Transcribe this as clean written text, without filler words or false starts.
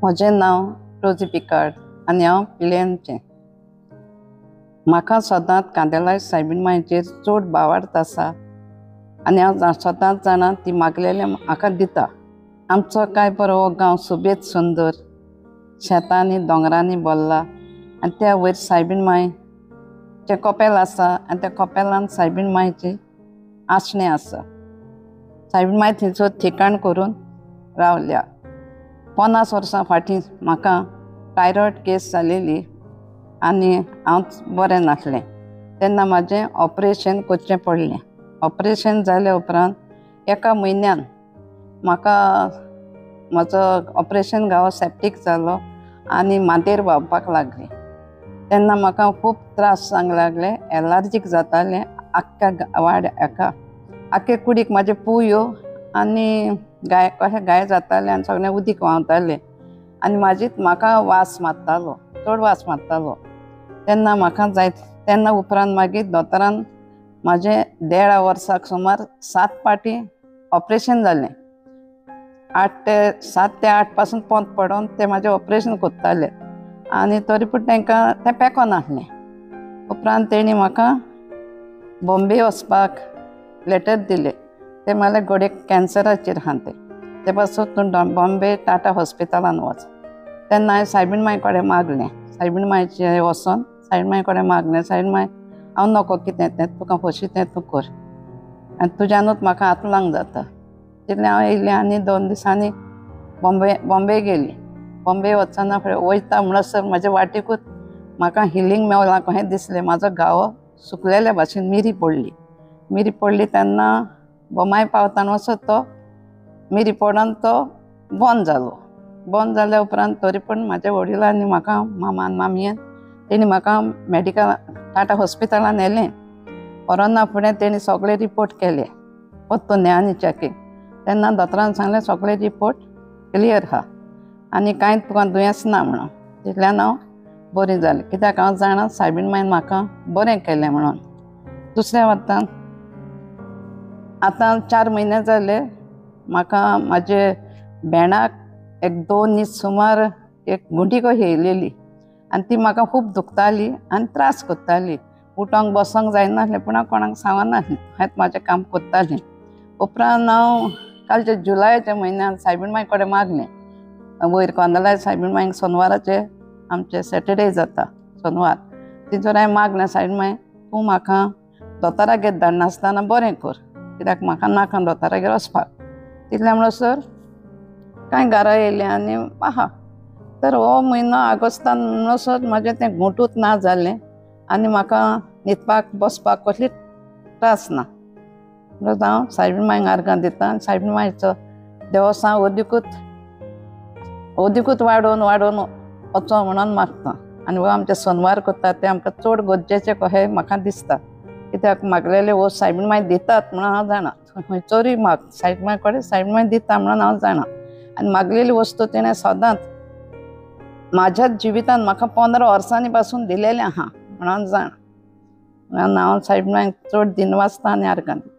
म्हजें नांव रोजी पिकार्ड आनी हांव पिल्यांचें। म्हाका सदांच कांदेलाय सायबीण मांयचेर चड बावार्थ आसा आनी हांव सदांच जाणां ती मागलेलें म्हाका दिता। आमचो काय बरो हो गांव सुबेज सुंदर शेतांनी दोंगरांनी भरला आनी त्या वयर सायबीण मांयचें कपेल आसा आनी त्या कपेलान सायबीण मांयचें आसणें आसा। सायबीण मांय थंयसर ठिकाण करून रावल्या। 50 वर्सां फाटीं म्हाका थायरॉयड केस जालेली आनी हांव बरें नासलें। तेन्ना म्हाजें ऑपरेशन करचें पडलें। ऑपरेशन जाल्या उपरांत एका म्हयन्यान म्हाका म्हजो ऑपरेशन घावो सेप्टीक जालो आनी मांदेर व्हांवपाक लागली। तेन्ना म्हाका खूब त्रास जावंक लागले, एलर्जीक जातालें आख्ख्या वाड्याक, आख्खे कुडीक म्हाजे पू येवं आनी गाय जातालें आनी सगळें उदीक व्हांवतालें आनी म्हाका वास मारतालो, चड वास मारतालो। तेन्ना उपरांत मागीर दोतोरान म्हाजें 1.5 वर्साक सुमार 7 पाटी ऑपरेशन जालें। 7 ते 8 पासून पोंत पडोन ते म्हाजें ऑपरेशन कोत्ताले आनी तरी पूण तांकां तें पेको नासलें। उपरांत तेणी म्हाका बॉम्बे वचपाक लेटर दिलें। ते म्हळ्यार गोडेक कॅन्सराचेर आहा ते पासून तूं बॉम्बे टाटा हॉस्पिटलान वच। तेन्ना हांवें सायबीण मांय कडेन मागलें। सायबीण मांयचें वचोन सायबीण मांय कडेन मागलें, सायबीण मांय हांव नोको कितें तें तुका खोशी तें तूं कर आनी तुज्यानूच म्हाका आत्लांक जाता। तितलें हांव येयलें आनी 2 दिसांनी बॉम्बे गेलीं। बॉम्बे वचना फुडें वयता म्हणसर म्हाज्या वाटेकूच म्हाका हिलींग मेवलां कशें दिसलें। म्हाजो घावो सुकलेल्या भाशेन मिरी पडली तेन्ना बोमाय पावतना असो तो मिरी पडोन तो बंद जालो। बंद जाल्या उपरांत तरी पूण म्हाज्या वडिलांनी म्हाका मामान मामयेन तेणी म्हाका टाटा हॉस्पिटलान व्हेलें। कोरोना फुडें तेणी सगळे रिपोर्ट केले, परतून आनी चॅकींग। तेन्ना दोतोरान सांगलें सगळे रिपोर्ट क्लियर आहा आनी कांयच तुका दुयेंस ना म्हणून। तितल्यान हांव बरी जालें, कित्याक हांव जाणां सायबीण मांयन म्हाका बरें केलें म्हणून। दुसऱ्या वतान आतां 4 म्हयने जाले म्हाका म्हाजे भेणाक 1-2 दीस सुमार एक गुंडी कशी येयलेली आनी ती म्हाका खूब दुखताली आनी त्रास कोत्ताली। उठोंक बसोंक जायनासलें पूण हांव कोणाक सांगनासलें, हांवें म्हाजें काम कोत्तालें। उपरांत हांव कालच्या जुलायाच्या म्हयन्यान सायबीण मांय कडेन मागलें। वयर कोंदलाय सायबीण मांयक शेनवाराचे आमचे सॅटरडे जाता शेनवार। तितूर हांवें मागलें सायबीण मांय तूं म्हाका दोतोरागेर धाडनासतना बरें कर, कित्याक म्हाका नाका दोतोरागेर वचपाक। तितल्या म्हणसर कांय घरा येयलें आनी आहा। तर हो म्हयनो आगोस्तान म्हणसर म्हाजें तें घुंटूच ना जालें आनी म्हाका न्हिदपाक बसपाक कसलीच त्रास ना। म्हणून हांव सायबीण मांयक आर्गां दितां आनी सायबीण मांयचो देवस्थान अदीकूच वाडोवन वचो म्हणून मागतां। आनी हो आमचे शेनवार कोत्ता ते आमकां चड गरजेचें कशें म्हाका दिसता, कित्याक मागलेले वस्त सायबीण मांय दितात म्हणून हांव जाणां। खंयसरूय माग सायबीण मांय कडेन सायबीण मांय दिता म्हणून हांव जाणां। आनी मागलेली वस्तू तेणें सदांच म्हाज्याच जिवितान म्हाका 15 वर्सांनी पासून दिलेलें आहा म्हणून जाणां। म्हणून हांव सायबीण मांयक चड दिनवासतां आनी आर्गां दितां।